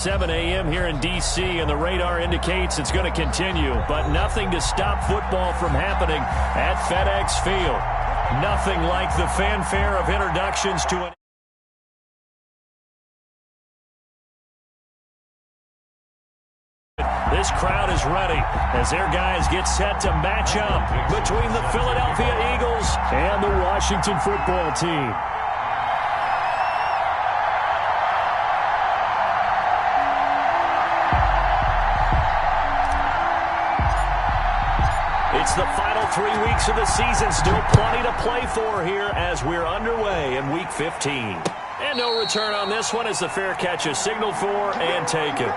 7 a.m. here in D.C., and the radar indicates it's going to continue, but nothing to stop football from happening at FedEx Field. Nothing like the fanfare of introductions to an This crowd is ready as their guys get set to match up between the Philadelphia Eagles and the Washington football team. It's the final 3 weeks of the season. Still plenty to play for here as we're underway in Week 15. And no return on this one as the fair catch is signaled for and taken.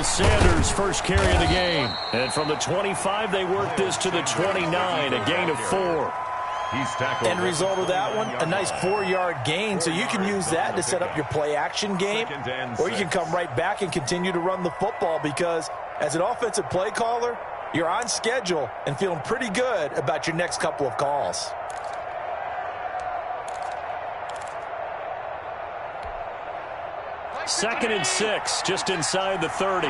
Sanders' first carry of the game. And from the 25, they work this to the 29, a gain of 4. End result of that one, a nice 4-yard gain, so you can use that to set up your play-action game, or you can come right back and continue to run the football because as an offensive play caller, you're on schedule and feeling pretty good about your next couple of calls. Second and 6, just inside the 30.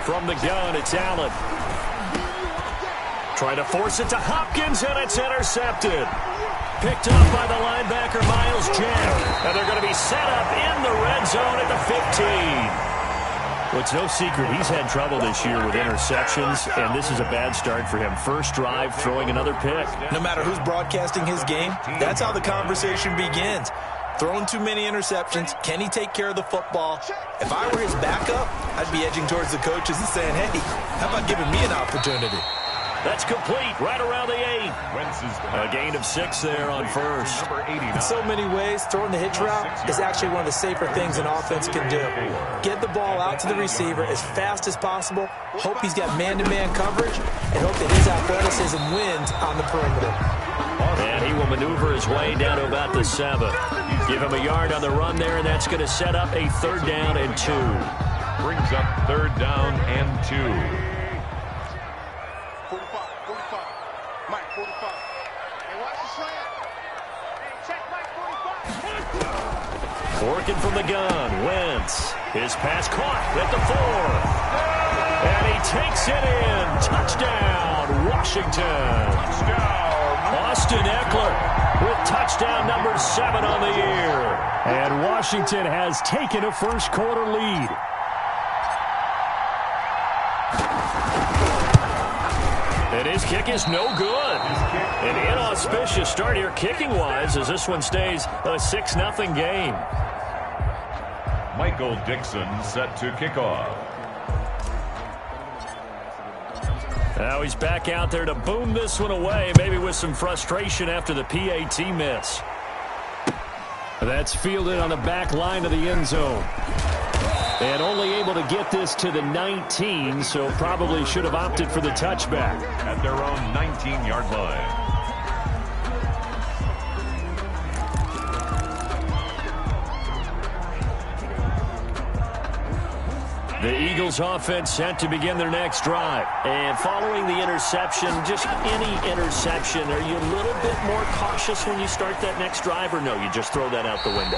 From the gun, it's Allen. Trying to force it to Hopkins, and it's intercepted. Picked up by the linebacker, Miles Jack. And they're going to be set up in the red zone at the 15. Well, it's no secret he's had trouble this year with interceptions, and this is a bad start for him. First drive, throwing another pick. No matter who's broadcasting his game, that's how the conversation begins. Throwing too many interceptions, can he take care of the football? If I were his backup, I'd be edging towards the coaches and saying, hey, how about giving me an opportunity? That's complete, right around the 8. A gain of 6 there on first. In so many ways, throwing the hitch route is actually one of the safer things an offense can do. Get the ball out to the receiver as fast as possible, hope he's got man-to-man coverage, and hope that his athleticism wins on the perimeter. And he will maneuver his way down to about the 7. Give him a yard on the run there, and that's going to set up a 3rd down and 2. Brings up 3rd down and 2. Working from the gun, Wentz. His pass caught at the 4. And he takes it in. Touchdown, Washington. Austin Eckler with touchdown number 7 on the year. And Washington has taken a first-quarter lead. And his kick is no good. An inauspicious start here kicking-wise as this one stays a 6-0 game. Michael Dixon set to kick off. Now he's back out there to boom this one away, maybe with some frustration after the PAT miss. That's fielded on the back line of the end zone. And only able to get this to the 19, so probably should have opted for the touchback. At their own 19-yard line. The Eagles offense set to begin their next drive. And following the interception, just any interception, are you a little bit more cautious when you start that next drive, or no, you just throw that out the window?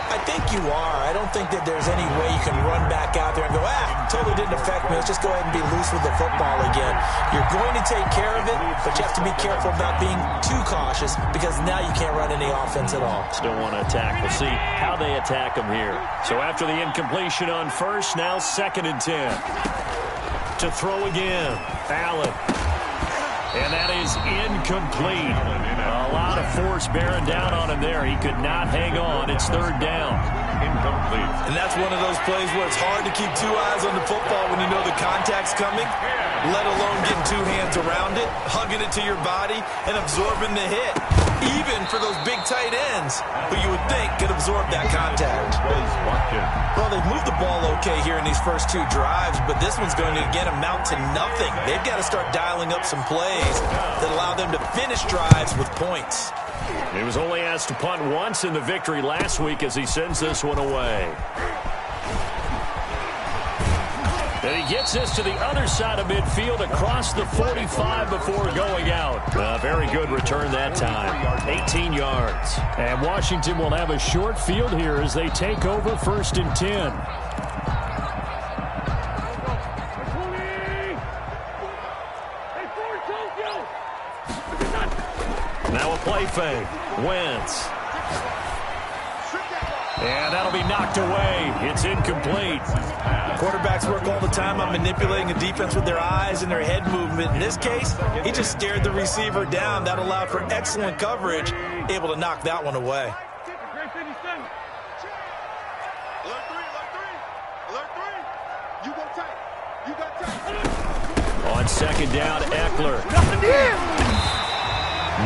I think you are. I don't think that there's any way you can run back out there and go, totally didn't affect me. Let's just go ahead and be loose with the football again. You're going to take care of it, but you have to be careful about being too cautious because now you can't run any offense at all. Still want to attack. We'll see how they attack them here. So after the incompletion on first, now 2nd and 10. To throw again, Allen. And that is incomplete. A lot of force bearing down on him there. He could not hang on. It's 3rd down. Incomplete. And that's one of those plays where it's hard to keep 2 eyes on the football when you know the contact's coming, let alone getting 2 hands around it, hugging it to your body, and absorbing the hit. even for those big tight ends who you would think could absorb that contact. Well, they've moved the ball okay here in these first two drives, but this one's going to, again, amount to nothing. They've got to start dialing up some plays that allow them to finish drives with points. He was only asked to punt once in the victory last week as he sends this one away. And he gets this to the other side of midfield across the 45 before going out. Very good return that time. 18 yards. And Washington will have a short field here as they take over 1st and 10. Now a play fake. Wentz. And that'll be knocked away. It's incomplete. Quarterbacks work all the time on manipulating a defense with their eyes and their head movement. In this case, he just stared the receiver down. That allowed for excellent coverage, able to knock that one away. On 2nd down, Eckler.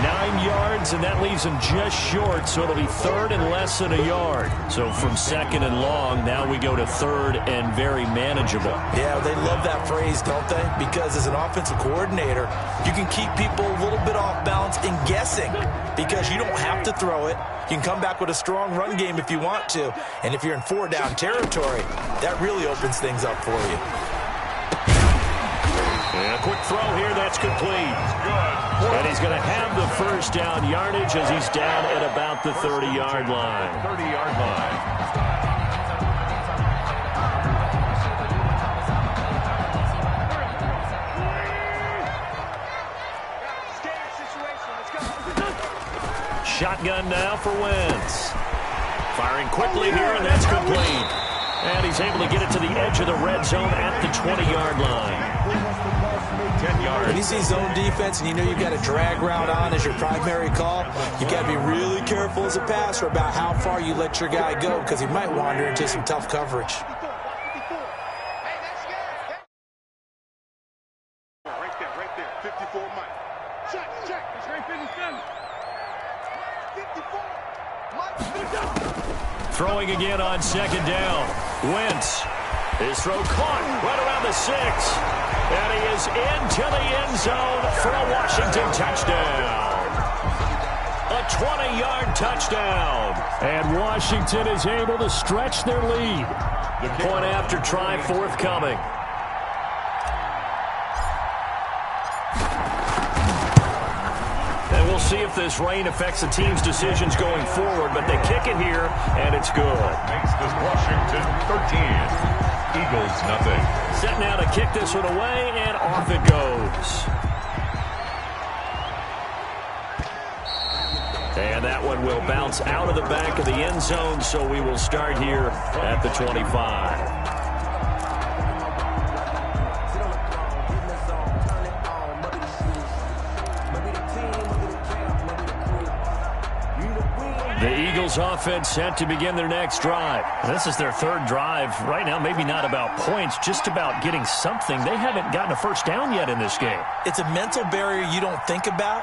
9 yards, and that leaves him just short, so it'll be 3rd and less than a yard. So from 2nd and long, now we go to 3rd and very manageable. Yeah, they love that phrase, don't they? Because as an offensive coordinator, you can keep people a little bit off balance and guessing because you don't have to throw it. You can come back with a strong run game if you want to. And if you're in 4-down territory, that really opens things up for you. And a quick throw here, that's complete. And he's going to have the 1st down yardage as he's down at about the 30-yard line. 30-yard line. Shotgun now for Wentz. Firing quickly here, and that's complete. And he's able to get it to the edge of the red zone at the 20-yard line. 10 yards. When you see zone defense and you know you've got a drag route on as your primary call, you've got to be really careful as a passer about how far you let your guy go because he might wander into some tough coverage. Right there. 54 Mike. Check. It's right 57. 54. Mike. Throwing again on 2nd down. Wentz. His throw caught right around the 6. And he is into the end zone for a Washington touchdown. A 20-yard touchdown. And Washington is able to stretch their lead. Point after try forthcoming. And we'll see if this rain affects the team's decisions going forward, but they kick it here, and it's good. Makes this Washington 13. Eagles nothing. Set now to kick this one away, and off it goes. And that one will bounce out of the back of the end zone, so we will start here at the 25. The Eagles offense set to begin their next drive. This is their 3rd drive. Right now, maybe not about points, just about getting something. They haven't gotten a 1st down yet in this game. It's a mental barrier you don't think about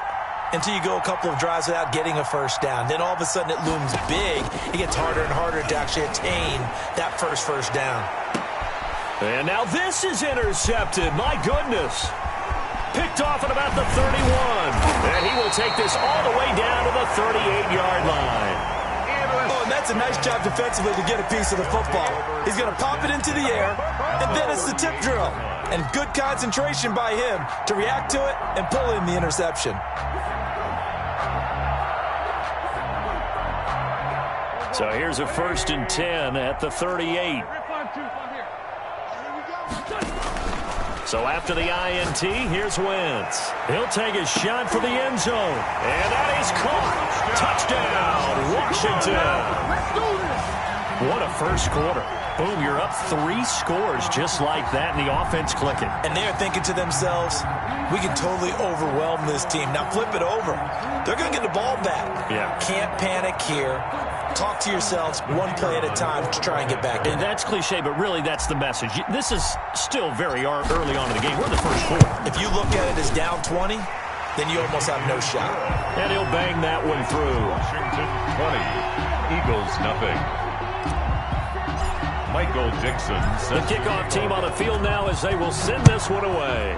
until you go a couple of drives without getting a 1st down. Then all of a sudden it looms big. It gets harder and harder to actually attain that first down. And now this is intercepted. My goodness. Picked off at about the 31. And he will take this all the way down to the 38-yard line. Oh, and that's a nice job defensively to get a piece of the football. He's going to pop it into the air, and then it's the tip drill. And good concentration by him to react to it and pull in the interception. So here's a 1st and 10 at the 38. So after the INT, here's Wentz. He'll take a shot for the end zone. And that is caught. Touchdown, Washington. What a first quarter. Boom, you're up 3 scores just like that, and the offense clicking. And they're thinking to themselves, we can totally overwhelm this team. Now flip it over. They're going to get the ball back. Yeah. Can't panic here. Talk to yourselves one play at a time to try and get back in. And that's cliche, but really that's the message. This is still very early on in the game. We're in the first quarter. If you look at it as down 20, then you almost have no shot. And he'll bang that one through. Washington 20, Eagles nothing. Michael Dixon The kickoff team on the field now as they will send this one away.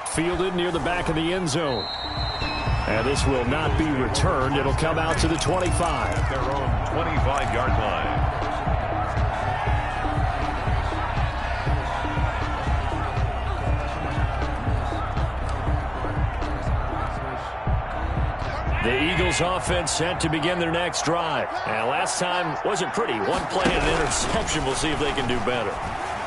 Fielded near the back of the end zone. And this will not be returned. It'll come out to the 25. at their own 25-yard line. The Eagles offense set to begin their next drive. And last time wasn't pretty. One play and an interception. We'll see if they can do better.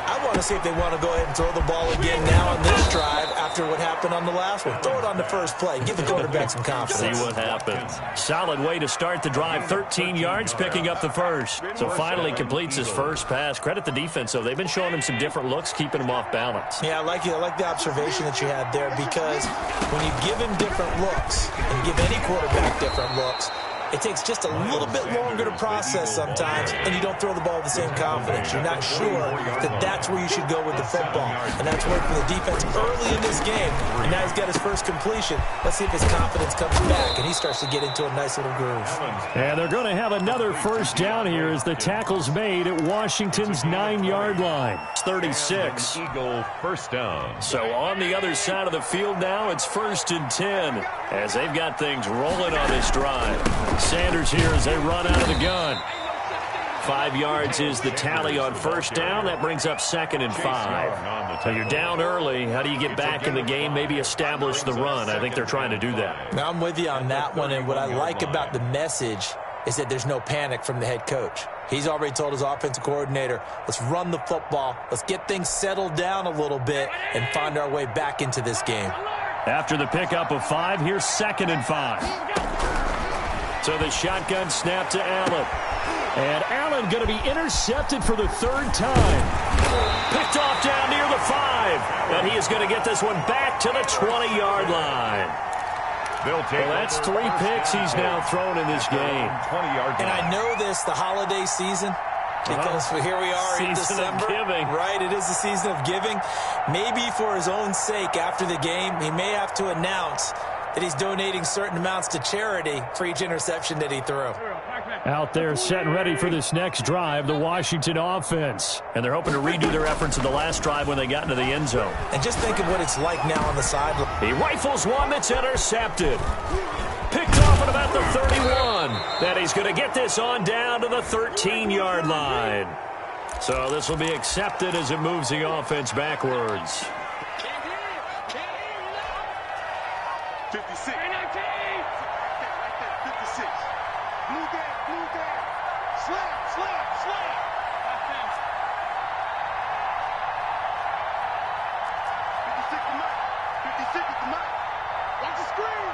I want to see if they want to go ahead and throw the ball again now on this drive after what happened on the last one. Throw it on the first play. Give the quarterback some confidence. See what happens. Solid way to start the drive. 13 yards, picking up the first. So finally completes his first pass. Credit the defense, though. They've been showing him some different looks, keeping him off balance. Yeah, I like the observation that you had there, because when you give him different looks and give any quarterback different looks, it takes just a little bit longer to process sometimes, and you don't throw the ball with the same confidence. You're not sure that that's where you should go with the football. And that's worked for the defense early in this game, and now he's got his first completion. Let's see if his confidence comes back, and he starts to get into a nice little groove. And they're going to have another first down here as the tackle's made at Washington's 9-yard line. It's 36. Eagle first down. So on the other side of the field now, it's 1st and 10 as they've got things rolling on this drive. Sanders here as they run out of the gun. 5 yards is the tally on first down. That brings up 2nd and 5. So you're down early. How do you get back in the game? Maybe establish the run. I think they're trying to do that. Now, I'm with you on that one, and what I like about the message is that there's no panic from the head coach. He's already told his offensive coordinator, let's run the football, let's get things settled down a little bit and find our way back into this game. After the pickup of 5, here's 2nd and 5. So the shotgun snap to Allen. And Allen going to be intercepted for the 3rd time. Picked off down near the 5. And he is going to get this one back to the 20-yard line. Well, that's 3 picks he's now thrown in this game. 20-yard line. And I know this, the holiday season, because here we are in December. Season of giving. Right, it is the season of giving. Maybe for his own sake after the game, he may have to announce that he's donating certain amounts to charity for each interception that he threw. Out there set and ready for this next drive, the Washington offense. And they're hoping to redo their efforts in the last drive when they got into the end zone. And just think of what it's like now on the sideline. He rifles one that's intercepted. Picked off at about the 31. Then he's going to get this on down to the 13-yard line. So this will be accepted as it moves the offense backwards. 56. 56. Blue down. Slap. 56 to Mike. 56 to Mike. Watch the screen.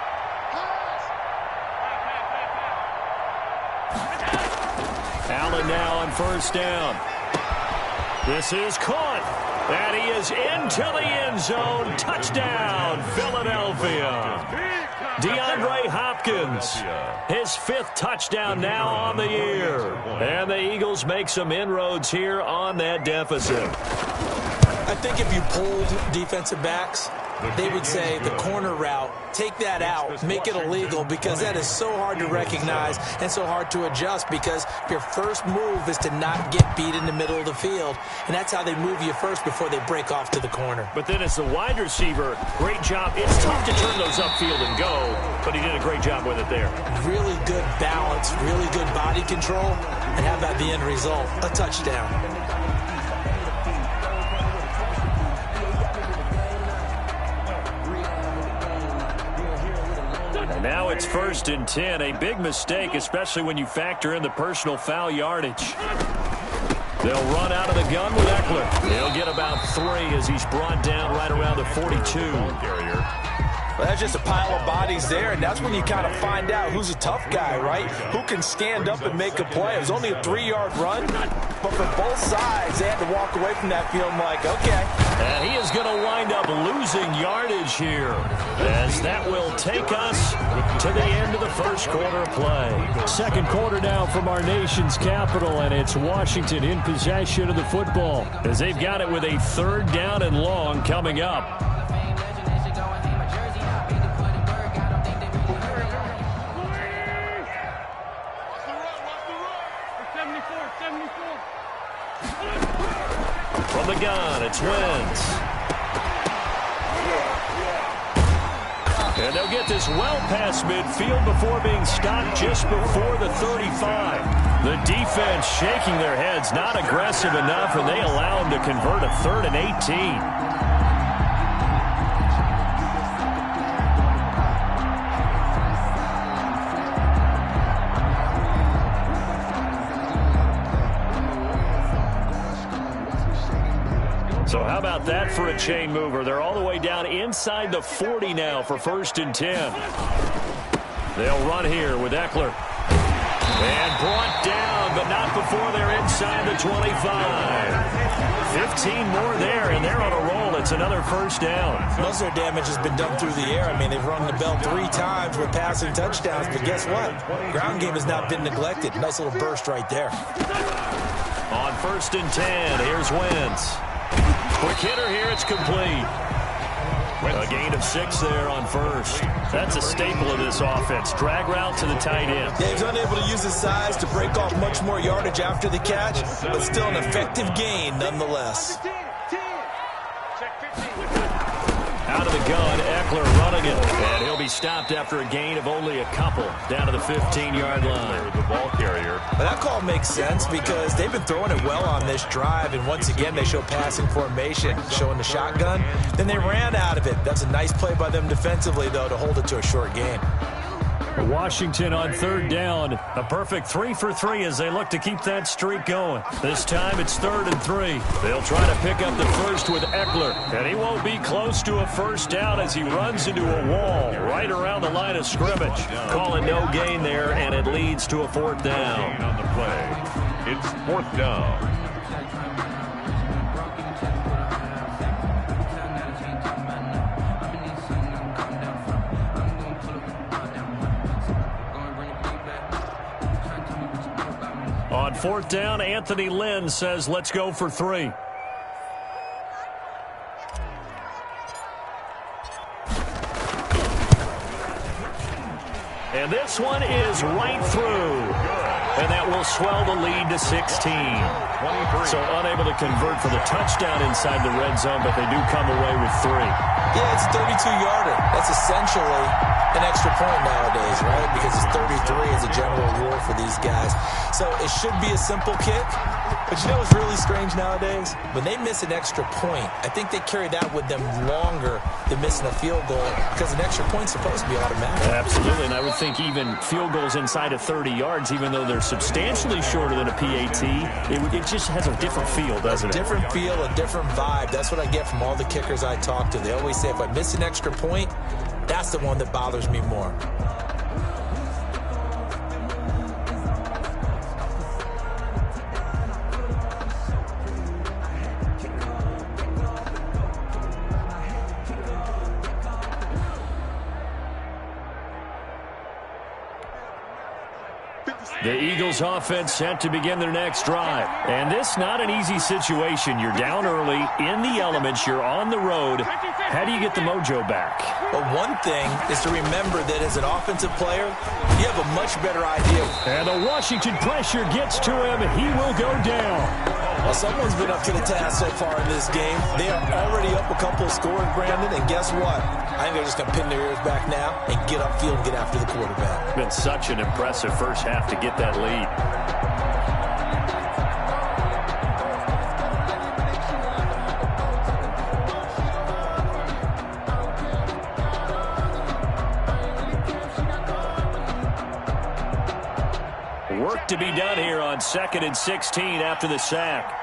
Pass. Allen now on first down. This is caught. And he is into the end zone. Touchdown, Philadelphia. DeAndre Hopkins, his 5th touchdown now on the year. And the Eagles make some inroads here on that deficit. I think if you polled defensive backs, they would say the corner route, take that out, make it illegal, because that is so hard to recognize and so hard to adjust, because your first move is to not get beat in the middle of the field, and that's how they move you first before they break off to the corner. But then as the wide receiver, great job. It's tough to turn those upfield and go, but he did a great job with it there. Really good balance, really good body control, and how about the end result? A touchdown. Now it's 1st and 10. A big mistake, especially when you factor in the personal foul yardage. They'll run out of the gun with Eckler. He'll get about 3 as he's brought down right around the 42. Well, that's just a pile of bodies there, and that's when you kind of find out who's a tough guy, right? Who can stand up and make a play. It was only a 3-yard run, but for both sides, they had to walk away from that feeling like, okay. And he is going to wind up losing yardage here, as that will take us to the end of the first quarter of play. Second quarter now from our nation's capital, and it's Washington in possession of the football as they've got it with a 3rd down and long coming up. gun. It's Wentz. And they'll get this well past midfield before being stopped just before the 35. The defense shaking their heads, not aggressive enough, and they allow them to convert a 3rd and 18. So how about that for a chain mover? They're all the way down inside the 40 now for 1st and 10. They'll run here with Eckler. And brought down, but not before they're inside the 25. 15 more there, and they're on a roll. It's another 1st down. Most of their damage has been done through the air. I mean, they've rung the bell 3 times with passing touchdowns, but guess what? Ground game has not been neglected. Nice little burst right there. On 1st and 10, here's Wentz. Quick hitter here, it's complete. A gain of 6 there on 1st. That's a staple of this offense. Drag route to the tight end. Yeah, he's unable to use his size to break off much more yardage after the catch, but still an effective gain nonetheless. Out of the gun, Eckler running it. And he'll be stopped after a gain of only a couple down to the 15-yard line. The ball carrier. But that call makes sense because they've been throwing it well on this drive, and once again they show passing formation, showing the shotgun. Then they ran out of it. That's a nice play by them defensively, though, to hold it to a short gain. Washington on 3rd down. A perfect 3 for 3 as they look to keep that streak going. This time it's 3rd and 3. They'll try to pick up the first with Eckler. And he won't be close to a 1st down as he runs into a wall right around the line of scrimmage. Calling no gain there, and it leads to a 4th down. On the play. It's 4th down. On 4th down, Anthony Lynn says, let's go for 3. And this one is right through. And that will swell the lead to 16. So unable to convert for the touchdown inside the red zone, but they do come away with 3. Yeah, it's a 32-yarder. That's essentially an extra point nowadays, right? Because it's 33 as a general rule for these guys. So it should be a simple kick. But you know what's really strange nowadays? When they miss an extra point, I think they carry that with them longer than missing a field goal because an extra point's supposed to be automatic. Absolutely, and I would think even field goals inside of 30 yards, even though they're substantially shorter than a PAT, it just has a different feel, doesn't it? A different feel, a different vibe. That's what I get from all the kickers I talk to. They always say, if I miss an extra point, that's the one that bothers me more. The Eagles offense set to begin their next drive. And this not an easy situation. You're down early, in the elements, you're on the road. How do you get the mojo back? Well, one thing is to remember that as an offensive player, you have a much better idea. And the Washington pressure gets to him. He will go down. Well, someone's been up to the task so far in this game. They are already up a couple of scores, Brandon, and guess what? I think they're just going to pin their ears back now and get upfield and get after the quarterback. Been such an impressive first half to get that lead. Work to be done here on 2nd and 16 after the sack.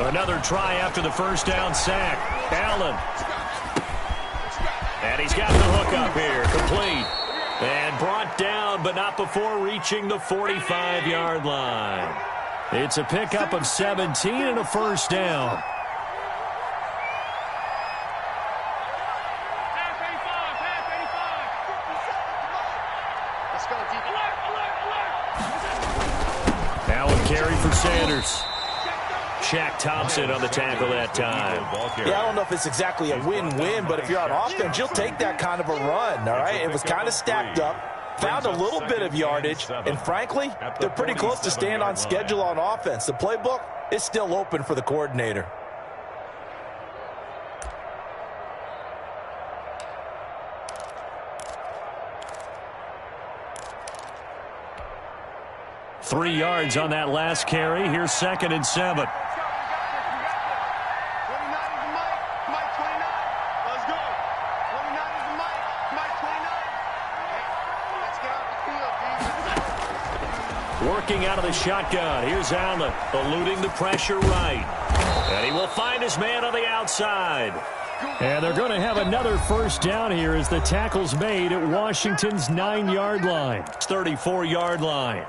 Another try after the first down sack. Allen. And he's got the hook up here. Complete. And brought down, but not before reaching the 45-yard line. It's a pickup of 17 and a 1st down. Allen carry for Sanders. Shaq Thompson on the tackle that time. Yeah, I don't know if it's exactly a win-win, but if you're on offense, you'll take that kind of a run, all right? It was kind of stacked up, found a little bit of yardage, and frankly, they're pretty close to staying on schedule on offense. The playbook, it's still open for the coordinator. Three yards on that last carry. Here's 2nd and 7. Working out of the shotgun. Here's Allen, eluding the pressure right. And he will find his man on the outside. And they're going to have another first down here as the tackle's made at Washington's 9-yard line. 34-yard line.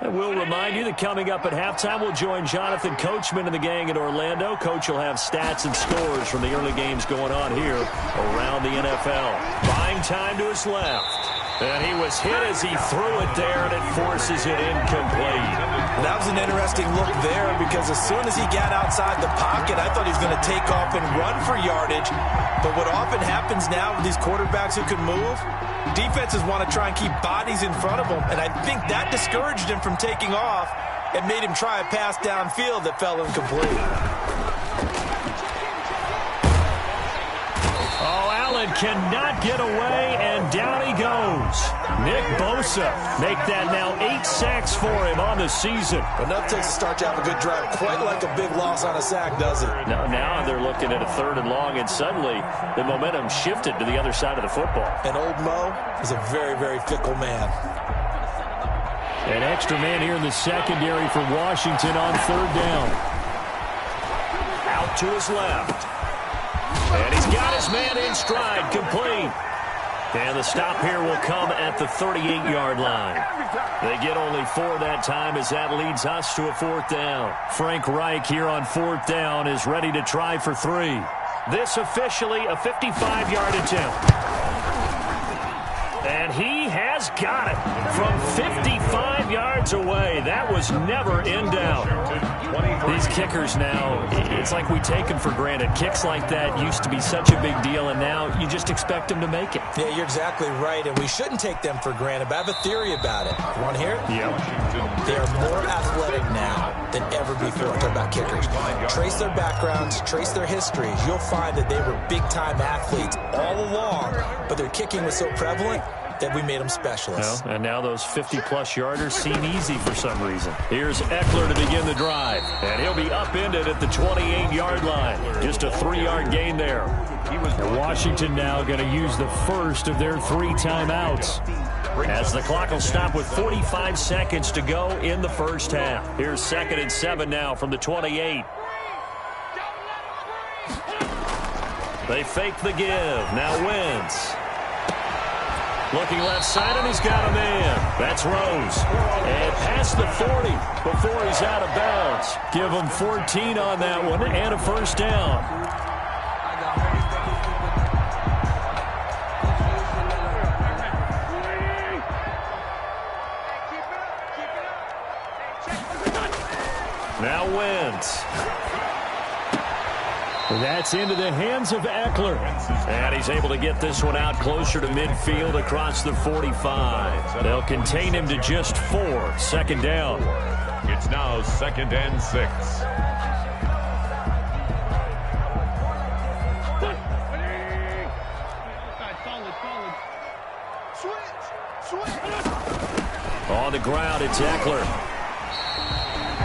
I will remind you that coming up at halftime, we'll join Jonathan Coachman and the gang in Orlando. Coach will have stats and scores from the early games going on here around the NFL. Buying time to his left. And he was hit as he threw it there, and it forces it incomplete. That was an interesting look there because as soon as he got outside the pocket, I thought he was going to take off and run for yardage. But what often happens now with these quarterbacks who can move, defenses want to try and keep bodies in front of them, and I think that discouraged him from taking off and made him try a pass downfield that fell incomplete. Cannot get away, and down he goes. Nick Bosa make that now 8 sacks for him on the season. Enough takes to start to have a good drive, quite like a big loss on a sack, does it? Now they're looking at a 3rd and long, and suddenly the momentum shifted to the other side of the football. And old Mo is a very, very fickle man. An extra man here in the secondary for Washington on 3rd down. Out to his left. And he's got his man in stride, complete. And the stop here will come at the 38-yard line. They get only 4 that time as that leads us to a 4th down. Frank Reich here on 4th down is ready to try for 3. This officially a 55-yard attempt. And he has got it from 55 yards away. That was never in doubt. These kickers now, it's like we take them for granted. Kicks like that used to be such a big deal, and now you just expect them to make it. Yeah, you're exactly right, and we shouldn't take them for granted, but I have a theory about it. You want to hear it? Yeah. They are more athletic now than ever before. I'm talking about kickers. Trace their backgrounds, trace their histories. You'll find that they were big-time athletes all along, but their kicking was so prevalent that we made them specialists. Well, and now those 50-plus yarders seem easy for some reason. Here's Eckler to begin the drive, and he'll be upended at the 28-yard line. Just a 3-yard gain there. And Washington now going to use the first of their 3 timeouts, as the clock will stop with 45 seconds to go in the first half. Here's 2nd and 7 now from the 28. They fake the give. Now Wentz. Looking left side, and he's got a man. That's Rose. And past the 40 before he's out of bounds. Give him 14 on that one and a first down. Now Wentz. That's into the hands of Eckler. And he's able to get this one out closer to midfield across the 45. They'll contain him to just 4. 2nd down. It's now 2nd and 6. On the ground, it's Eckler.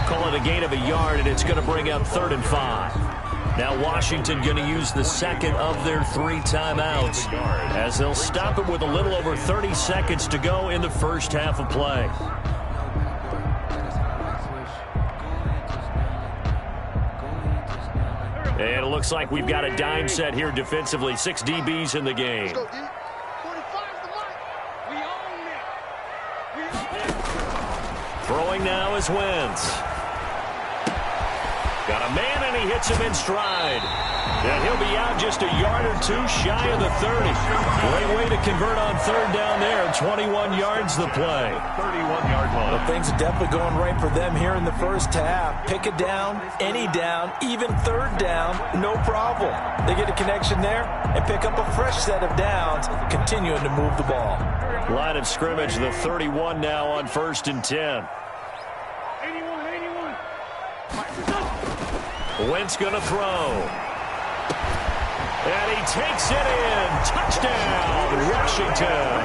Call it a gain of a yard, and it's going to bring up 3rd and 5. Now Washington going to use the 2nd of their 3 timeouts, as they'll stop it with a little over 30 seconds to go in the first half of play. And it looks like we've got a dime set here defensively. 6 DBs in the game. Throwing now is Wentz. Got a man, and he hits him in stride. And he'll be out just a yard or two shy of the 30. Great way to convert on third down there. 21 yards the play. 31-yard line. Well, things are definitely going right for them here in the first half. Pick a down, any down, even third down, no problem. They get a connection there and pick up a fresh set of downs, continuing to move the ball. Line of scrimmage, the 31 now on 1st and 10. Wentz going to throw. And he takes it in. Touchdown, Washington.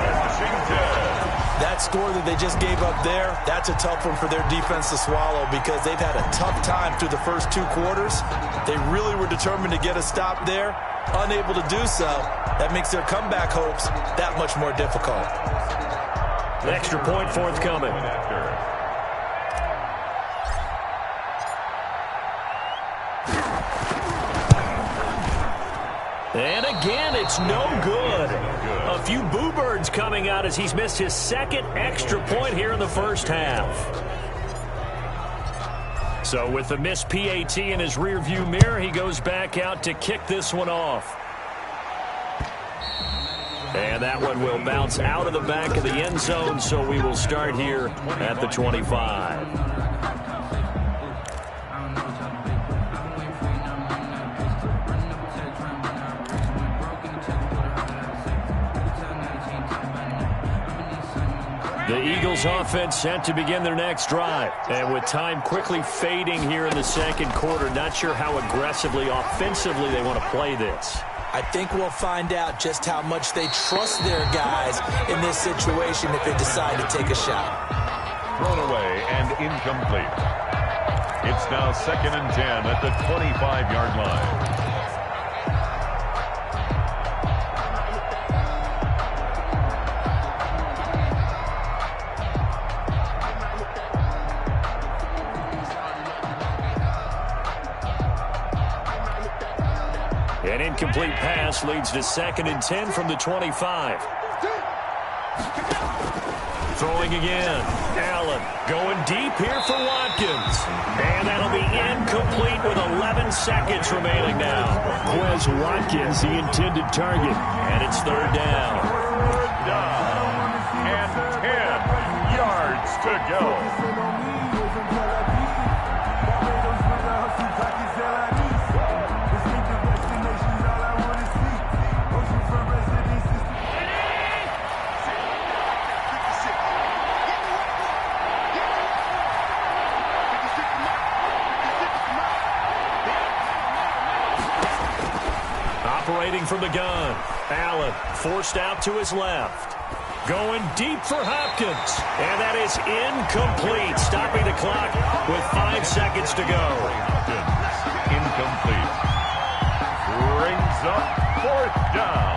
That score that they just gave up there, that's a tough one for their defense to swallow because they've had a tough time through the first 2 quarters. They really were determined to get a stop there, unable to do so. That makes their comeback hopes that much more difficult. Extra point forthcoming. And again, it's no good. A few boo birds coming out as he's missed his 2nd extra point here in the first half. So with the missed PAT in his rearview mirror, he goes back out to kick this one off. And that one will bounce out of the back of the end zone, so we will start here at the 25. The Eagles offense set to begin their next drive. And with time quickly fading here in the second quarter, not sure how aggressively, offensively they want to play this. I think we'll find out just how much they trust their guys in this situation if they decide to take a shot. Thrown away and incomplete. It's now 2nd and 10 at the 25-yard line. An incomplete pass leads to 2nd and 10 from the 25. Throwing again. Allen going deep here for Watkins. And that'll be incomplete with 11 seconds remaining now. Quez Watkins, the intended target. And it's 3rd down. 3rd down. And 10 yards to go. Operating from the gun. Allen forced out to his left. Going deep for Hopkins. And that is incomplete. Stopping the clock with 5 seconds to go. Incomplete. Brings up 4th down.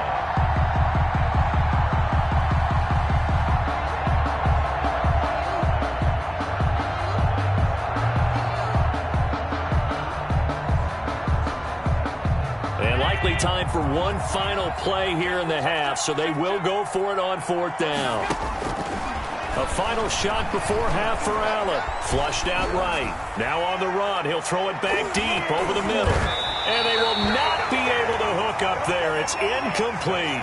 Time for one final play here in the half, so they will go for it on 4th down. A final shot before half for Allen. Flushed out right. Now on the run. He'll throw it back deep over the middle. And they will not be able to hook up there. It's incomplete.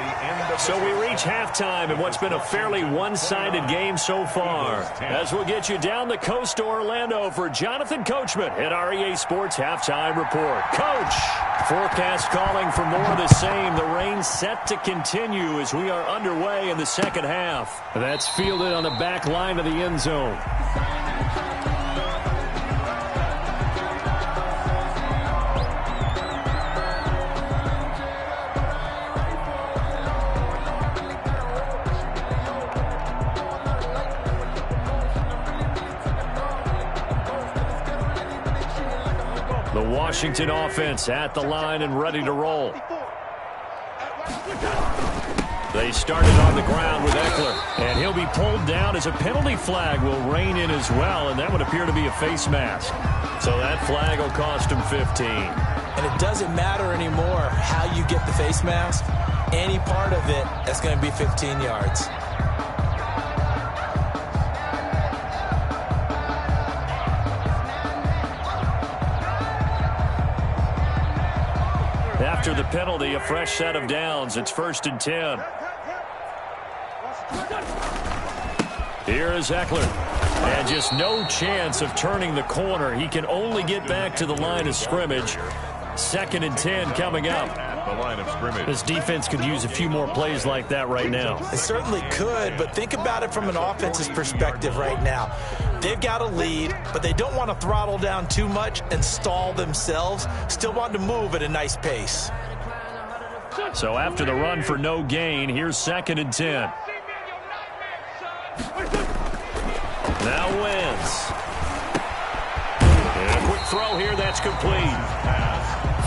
So we reach halftime in what's been a fairly one-sided game so far. As we'll get you down the coast to Orlando for Jonathan Coachman at our EA Sports Halftime Report. Coach! Forecast calling for more of the same. The rain set to continue as we are underway in the second half. That's fielded on the back line of the end zone. The Washington offense at the line and ready to roll. They started on the ground with Eckler, and he'll be pulled down as a penalty flag will rein in as well, and that would appear to be a face mask. So that flag will cost him 15. And it doesn't matter anymore how you get the face mask. Any part of it, that's going to be 15 yards. After the penalty, a fresh set of downs. It's 1st and 10. Here is Eckler. And just no chance of turning the corner. He can only get back to the line of scrimmage. 2nd and 10 coming up. The line of scrimmage. This defense could use a few more plays like that right now. It certainly could, but think about it from an offense's perspective right now. They've got a lead, but they don't want to throttle down too much and stall themselves. Still want to move at a nice pace. So after the run for no gain, here's 2nd and 10. Now Wentz. And a quick throw here, that's complete.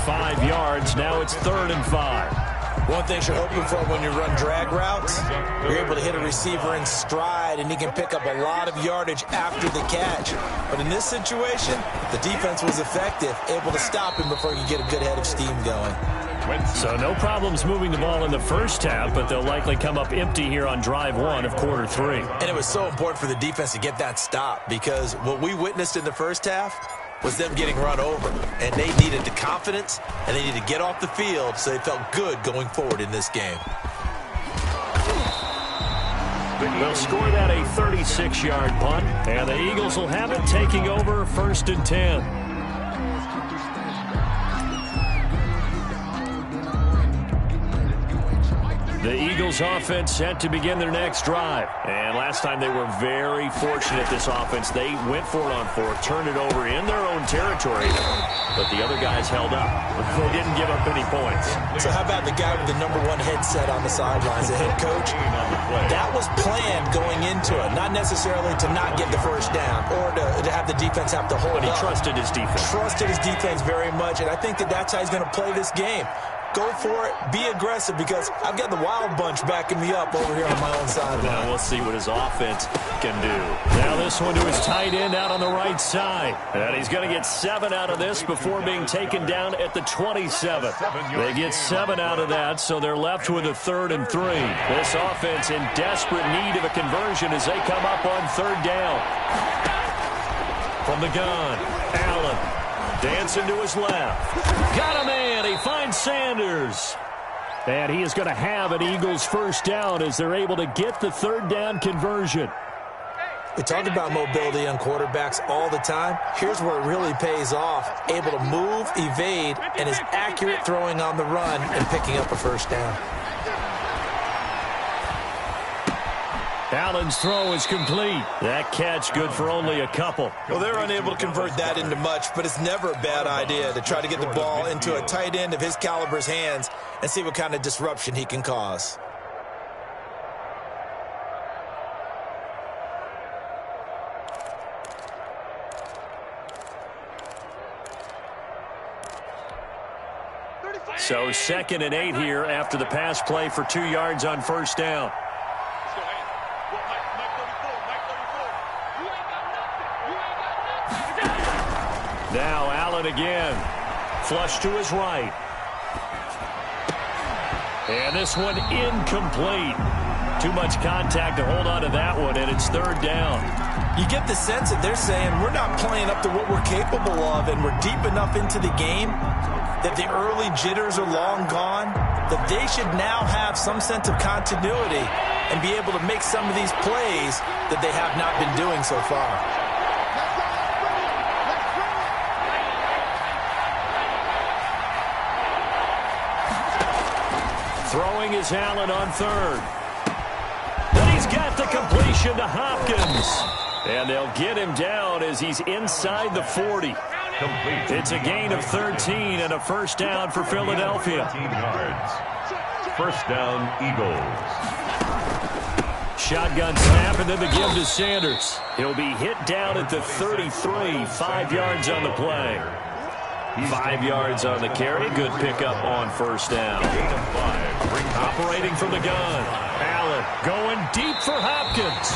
5 yards, now it's 3rd and 5. One thing you're hoping for when you run drag routes, you're able to hit a receiver in stride, and he can pick up a lot of yardage after the catch. But in this situation, the defense was effective, able to stop him before he could get a good head of steam going. So no problems moving the ball in the first half, but they'll likely come up empty here on drive 1 of quarter 3. And it was so important for the defense to get that stop, because what we witnessed in the first half was them getting run over, and they needed the confidence, and they needed to get off the field so they felt good going forward in this game. They'll score that a 36-yard punt, and the Eagles will have it taking over 1st and 10. The Eagles offense set to begin their next drive. And last time they were very fortunate, this offense. They went for it on 4th, turned it over in their own territory. But the other guys held up. They didn't give up any points. So how about the guy with the #1 headset on the sidelines, the head coach? That was planned going into it. Not necessarily to not get the first down or to have the defense have to hold But he up. trusted his defense. Trusted his defense very much, and I think that's how he's going to play this game. Go for it. Be aggressive, because I've got the wild bunch backing me up over here on my own sideline. Now we'll see what his offense can do. Now this one to his tight end out on the right side. And he's going to get 7 out of this before being taken down at the 27. They get 7 out of that, so they're left with a 3rd and 3. This offense in desperate need of a conversion as they come up on 3rd down. From the gun, Allen. Dancing to his left. Got a man. He finds Sanders. And he is going to have an Eagles first down as they're able to get the 3rd down conversion. We talk about mobility on quarterbacks all the time. Here's where it really pays off. Able to move, evade, and is accurate throwing on the run and picking up a first down. Allen's throw is complete. That catch good for only a couple. Well, they're unable to convert that into much, but it's never a bad idea to try to get the ball into a tight end of his caliber's hands and see what kind of disruption he can cause. So 2nd and 8 here after the pass play for 2 yards on first down. Now Allen again. Flush to his right. And this one incomplete. Too much contact to hold on to that one, and it's 3rd down. You get the sense that they're saying we're not playing up to what we're capable of, and we're deep enough into the game that the early jitters are long gone, that they should now have some sense of continuity and be able to make some of these plays that they have not been doing so far. Throwing is Allen on 3rd. Then he's got the completion to Hopkins. And they'll get him down as he's inside the 40. It's a gain of 13 and a first down for Philadelphia. 13 yards. First down, Eagles. Shotgun snap and then the give to Sanders. He'll be hit down at the 33, 5 yards on the play. 5 yards on the carry. Good pickup on first down. Operating from the gun. Allen going deep for Hopkins.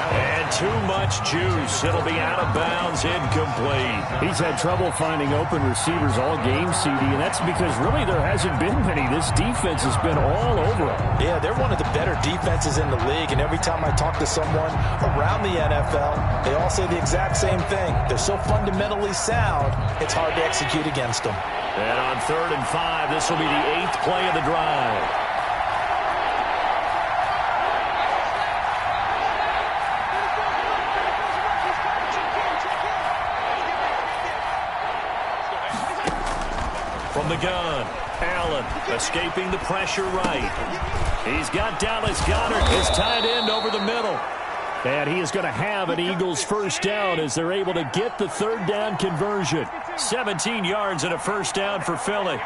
And too much juice. It'll be out of bounds, incomplete. He's had trouble finding open receivers all game, CD, and that's because really there hasn't been many. This defense has been all over him. Yeah, they're one of the better defenses in the league, and every time I talk to someone around the NFL, they all say the exact same thing. They're so fundamentally sound, it's hard to execute against them. And on 3rd and 5, this will be the 8th play of the drive. From the gun, Allen escaping the pressure right. He's got Dallas Goedert, his tight end, over the middle. And he is going to have an Eagles first down as they're able to get the 3rd down conversion. 17 yards and a first down for Philly.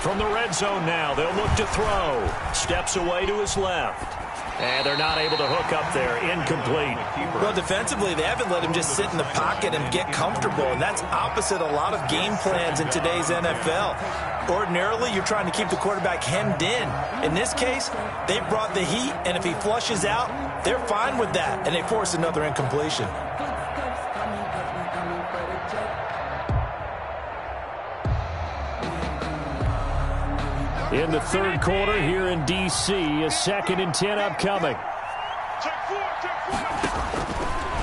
From the red zone now, they'll look to throw. Steps away to his left. And they're not able to hook up there. Incomplete. Well, defensively, they haven't let him just sit in the pocket and get comfortable, and that's opposite a lot of game plans in today's NFL. Ordinarily, you're trying to keep the quarterback hemmed in. In this case, they brought the heat, and if he flushes out, they're fine with that, and they force another incompletion. In the 3rd quarter here in D.C., a 2nd and 10 upcoming.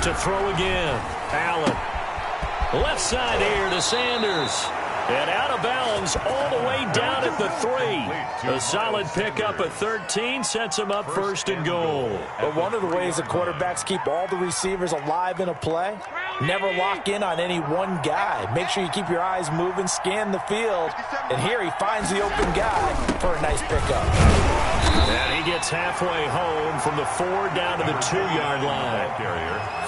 To throw again, Allen. Left side here to Sanders. And out of bounds all the way down at the 3. A solid pickup at 13 sets him up 1st and goal. But one of the ways the quarterbacks keep all the receivers alive in a play, never lock in on any one guy. Make sure you keep your eyes moving, scan the field. And here he finds the open guy for a nice pickup. And he gets halfway home from the 4 down to the 2-yard line.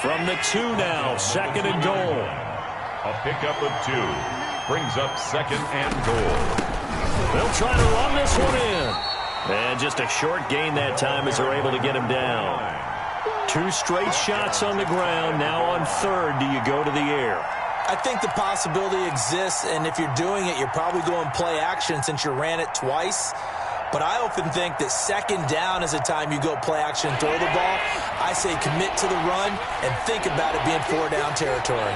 From the 2 now, 2nd and goal. A pickup of 2. Brings up 2nd and goal. They'll try to run this one in. And just a short gain that time as they're able to get him down. 2 straight shots on the ground. Now on 3rd, do you go to the air? I think the possibility exists, and if you're doing it, you're probably going play action since you ran it twice. But I often think that 2nd down is the time you go play action and throw the ball. I say commit to the run and think about it being 4 down territory.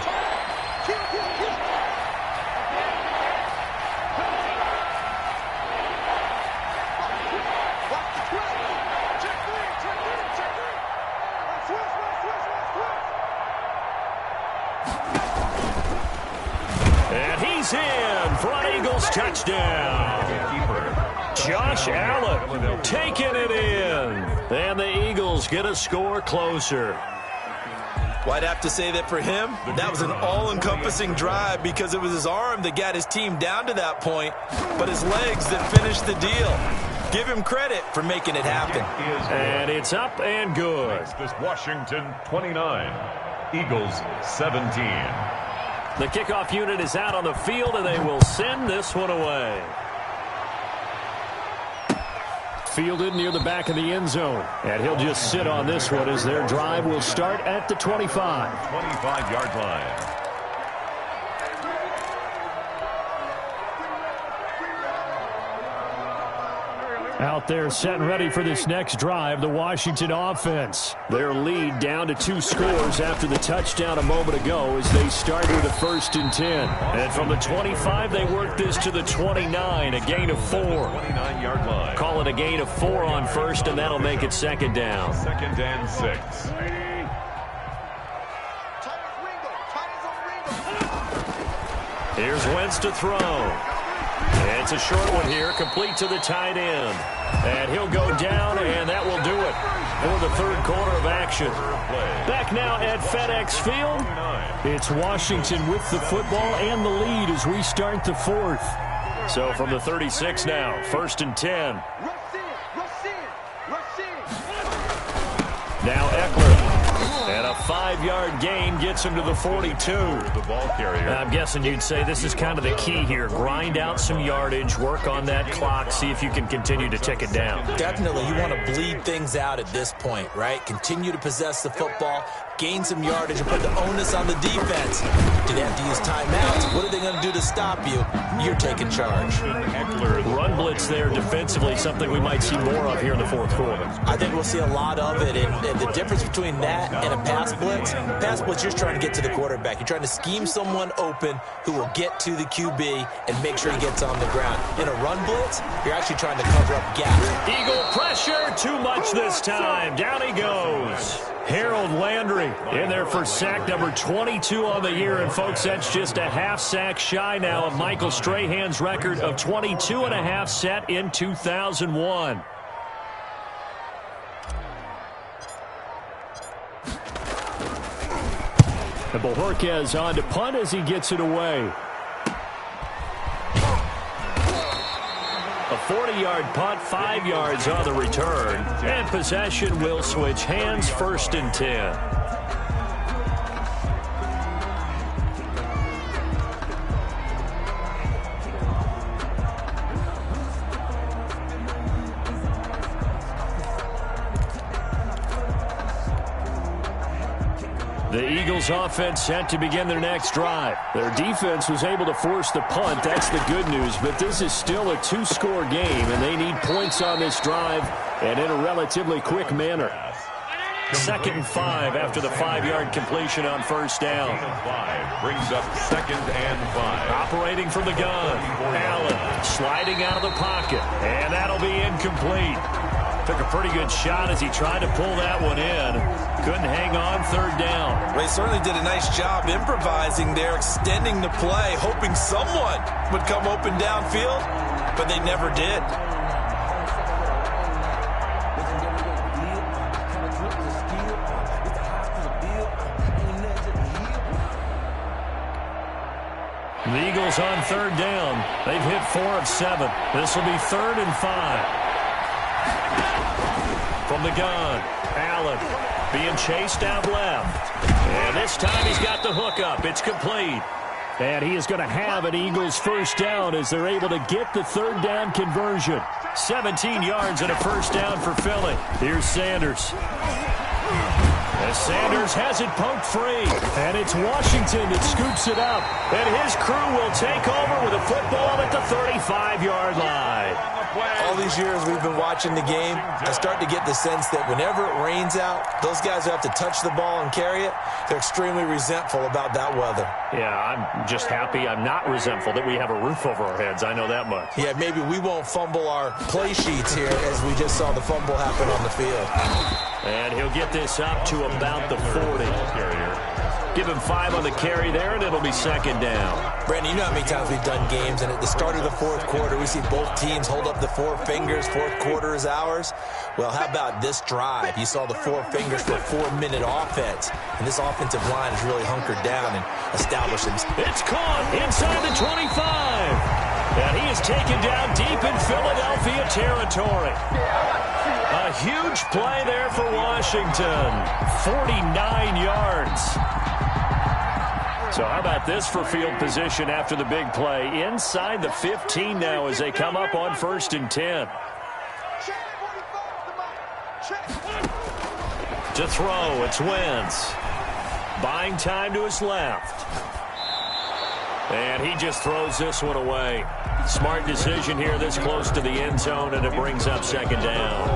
In for an Eagles touchdown. Josh Allen taking it in. And the Eagles get a score closer. Well, I'd have to say that for him, that was an all-encompassing drive because it was his arm that got his team down to that point, but his legs that finished the deal. Give him credit for making it happen. And it's up and good. This Washington 29, Eagles 17. The kickoff unit is out on the field, and they will send this one away. Fielded near the back of the end zone. And he'll just sit on this one as their drive will start at the 25. 25-yard line. Out there set and ready for this next drive, the Washington offense. Their lead down to 2 scores after the touchdown a moment ago as they start with a 1st and 10. And from the 25, they work this to the 29, a gain of 4. 29-yard line. Call it a gain of 4 on 1st, and that'll make it 2nd down. 2nd and 6. Here's Wentz to throw. It's a short one here, complete to the tight end. And he'll go down, and that will do it for the 3rd quarter of action. Back now at FedEx Field, it's Washington with the football and the lead as we start the 4th. So from the 36 now, 1st and 10. Now Eckler. And a 5-yard gain gets him to the 42. The ball carrier. I'm guessing you'd say this is kind of the key here. Grind out some yardage, work on that clock, see if you can continue to tick it down. Definitely. You want to bleed things out at this point, right? Continue to possess the football, gain some yardage, and put the onus on the defense. Do they have to use timeouts? What are they going to do to stop you? You're taking charge. Run blitz there defensively, something we might see more of here in the 4th quarter. I think we'll see a lot of it, and the difference between that and a pass blitz, you're trying to get to the quarterback. You're trying to scheme someone open who will get to the QB and make sure he gets on the ground. In a run blitz, you're actually trying to cover up gaps. Eagle press. pressure, too much this time. Down he goes. Harold Landry in there for sack number 22 on the year. And, folks, that's just a half sack shy now of Michael Strahan's record of 22 and a half set in 2001. And Bojorquez on to punt as he gets it away. A 40-yard punt, 5 yards on the return. And possession will switch hands, 1st and 10. The Eagles offense set to begin their next drive. Their defense was able to force the punt. That's the good news. But this is still a 2-score game, and they need points on this drive and in a relatively quick manner. 2nd and 5 after the 5-yard completion on 1st down. 5 brings up 2nd and 5. Operating from the gun. Allen sliding out of the pocket. And that'll be incomplete. Took a pretty good shot as he tried to pull that one in. Couldn't hang on, 3rd down. They certainly did a nice job improvising there, extending the play, hoping someone would come open downfield, but they never did. The Eagles on 3rd down. They've hit 4 of 7. This will be 3rd and 5. From the gun, Allen being chased out left. And this time he's got the hook up. It's complete. And he is going to have an Eagles 1st down as they're able to get the 3rd down conversion. 17 yards and a 1st down for Philly. Here's Sanders. As Sanders has it poked free. And it's Washington that scoops it up. And his crew will take over with a football at the 35-yard line. All these years we've been watching the game, I start to get the sense that whenever it rains out, those guys who have to touch the ball and carry it, they're extremely resentful about that weather. Yeah, I'm just happy I'm not resentful that we have a roof over our heads. I know that much. Yeah, maybe we won't fumble our play sheets here as we just saw the fumble happen on the field. And he'll get this up to about the 40. Give him 5 on the carry there, and it'll be 2nd down. Brandon, you know how many times we've done games, and at the start of the 4th quarter, we see both teams hold up the 4 fingers, 4th quarter is ours. Well, how about this drive? You saw the 4 fingers for a 4-minute offense, and this offensive line is really hunkered down and established themselves. It's caught inside the 25. And he is taken down deep in Philadelphia territory. A huge play there for Washington. 49 yards. So how about this for field position after the big play? Inside the 15 now as they come up on 1st and 10. To throw, it's Wentz. Buying time to his left. And he just throws this one away. Smart decision here this close to the end zone, and it brings up 2nd down.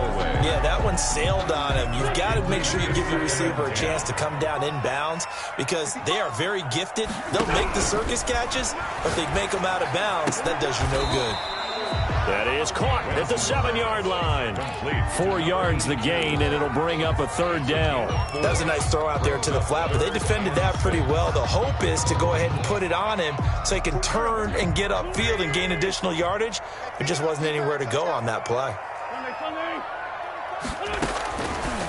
Yeah, that one sailed on him. You've got to make sure you give your receiver a chance to come down inbounds because they are very gifted. They'll make the circus catches, but if they make them out of bounds, that does you no good. That is caught at the 7-yard line. 4 yards the gain, and it'll bring up a 3rd down. That was a nice throw out there to the flat, but they defended that pretty well. The hope is to go ahead and put it on him so he can turn and get upfield and gain additional yardage. There just wasn't anywhere to go on that play.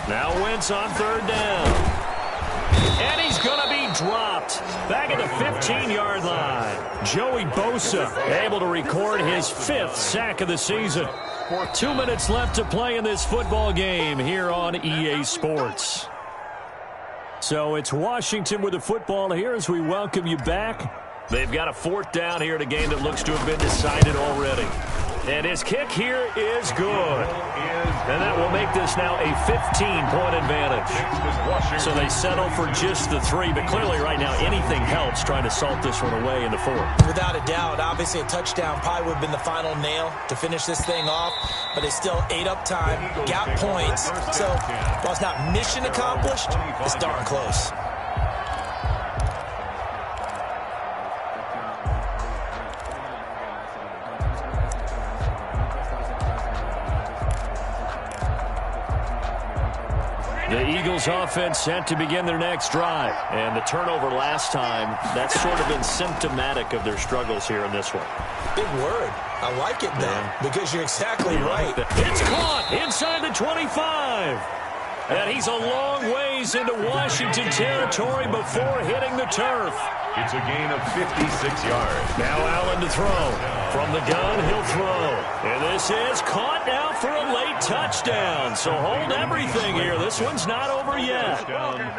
Now Wentz on 3rd down. And he's going to be dropped back at the 15-yard line. Joey Bosa able to record his 5th sack of the season. 2 minutes left to play in this football game here on EA Sports. So it's Washington with the football here as we welcome you back. They've got a 4th down here in a game that looks to have been decided already. And his kick here is good. And that will make this now a 15-point advantage. So they settle for just the 3, but clearly right now anything helps trying to salt this one away in the 4th. Without a doubt, obviously a touchdown probably would have been the final nail to finish this thing off, but they still ate up time, got points. So while it's not mission accomplished, it's darn close. Eagles offense set to begin their next drive. And the turnover last time, that's sort of been symptomatic of their struggles here in this one. Big word. I like it, though, because you're exactly right. It's caught inside the 25. And he's a long ways into Washington territory before hitting the turf. It's a gain of 56 yards. Now Allen to throw. From the gun, he'll throw. And this is caught now for a late touchdown. So hold everything here. This one's not over yet.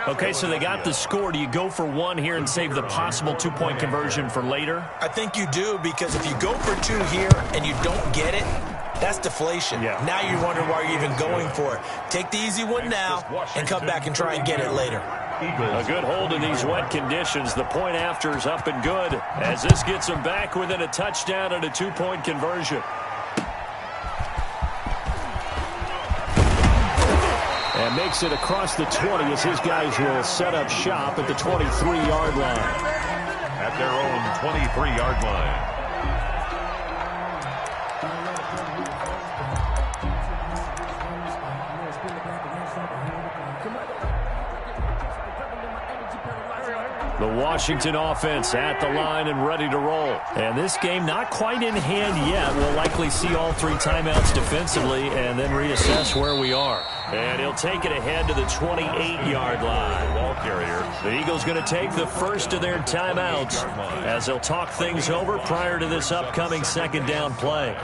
Okay, so they got the score. Do you go for one here and save the possible two-point conversion for later? I think you do, because if you go for two here and you don't get it, that's deflation. Yeah. Now you wonder why you're even going for it. Take the easy one now and come back and try and get it later. A good hold in these wet conditions. The point after is up and good as this gets them back within a touchdown and a two-point conversion. And makes it across the 20 as his guys will set up shop at the 23-yard line. At their own 23-yard line. The Washington offense at the line and ready to roll. And this game not quite in hand yet. We'll likely see all three timeouts defensively and then reassess where we are. And he'll take it ahead to the 28-yard line. Ball carrier. The Eagles going to take the first of their timeouts as they'll talk things over prior to this upcoming second down play.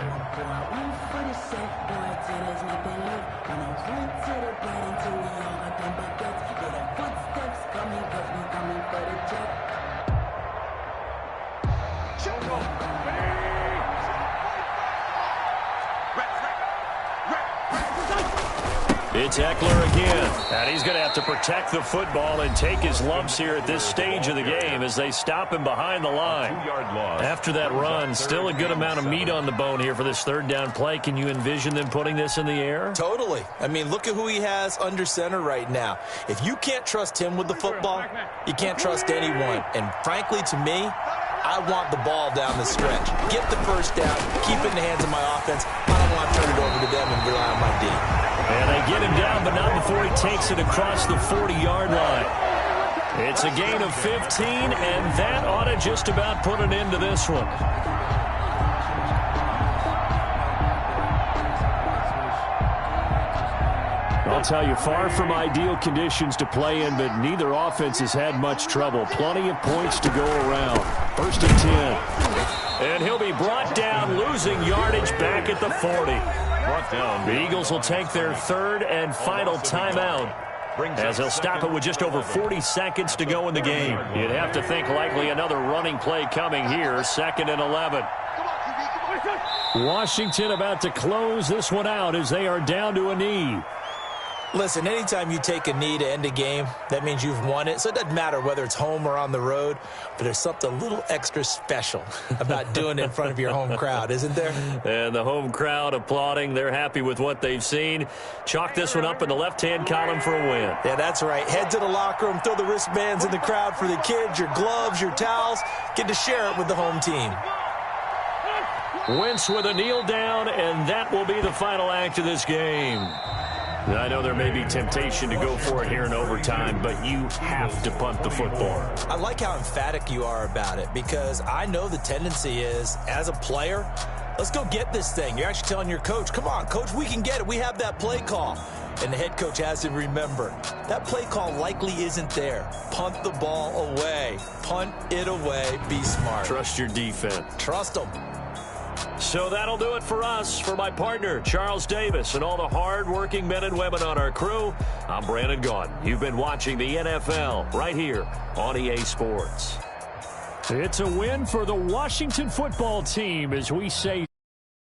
It's Eckler again, and he's going to have to protect the football and take his lumps here at this stage of the game as they stop him behind the line. 2-yard loss. After that run, still a good amount of meat on the bone here for this third down play. Can you envision them putting this in the air? Totally. I mean, look at who he has under center right now. If you can't trust him with the football, you can't trust anyone. And frankly, to me, I want the ball down the stretch. Get the first down, keep it in the hands of my offense. I don't want to turn it over to them and rely on my D. And they get him down, but not before he takes it across the 40-yard line. It's a gain of 15, and that ought to just about put an end to this one. I'll tell you, far from ideal conditions to play in, but neither offense has had much trouble. Plenty of points to go around. First and 10. And he'll be brought down, losing yardage back at the 40. Brought down. The Eagles will take their third and final timeout as they'll stop it with just over 40 seconds to go in the game. You'd have to think likely another running play coming here, second and 11. Washington about to close this one out as they are down to a knee. Listen, anytime you take a knee to end a game, that means you've won it. So it doesn't matter whether it's home or on the road, but there's something a little extra special about doing it in front of your home crowd, isn't there? And the home crowd applauding. They're happy with what they've seen. Chalk this one up in the left-hand column for a win. Yeah, that's right. Head to the locker room, throw the wristbands in the crowd for the kids, your gloves, your towels. Get to share it with the home team. Wentz with a kneel down, and that will be the final act of this game. I know there may be temptation to go for it here in overtime, but you have to punt the football. I like how emphatic you are about it, because I know the tendency is, as a player, let's go get this thing. You're actually telling your coach, come on, coach, we can get it. We have that play call. And the head coach has to remember, that play call likely isn't there. Punt the ball away. Punt it away. Be smart. Trust your defense. Trust them. So that'll do it for us. For my partner, Charles Davis, and all the hard-working men and women on our crew, I'm Brandon Gaudin. You've been watching the NFL right here on EA Sports. It's a win for the Washington football team as we say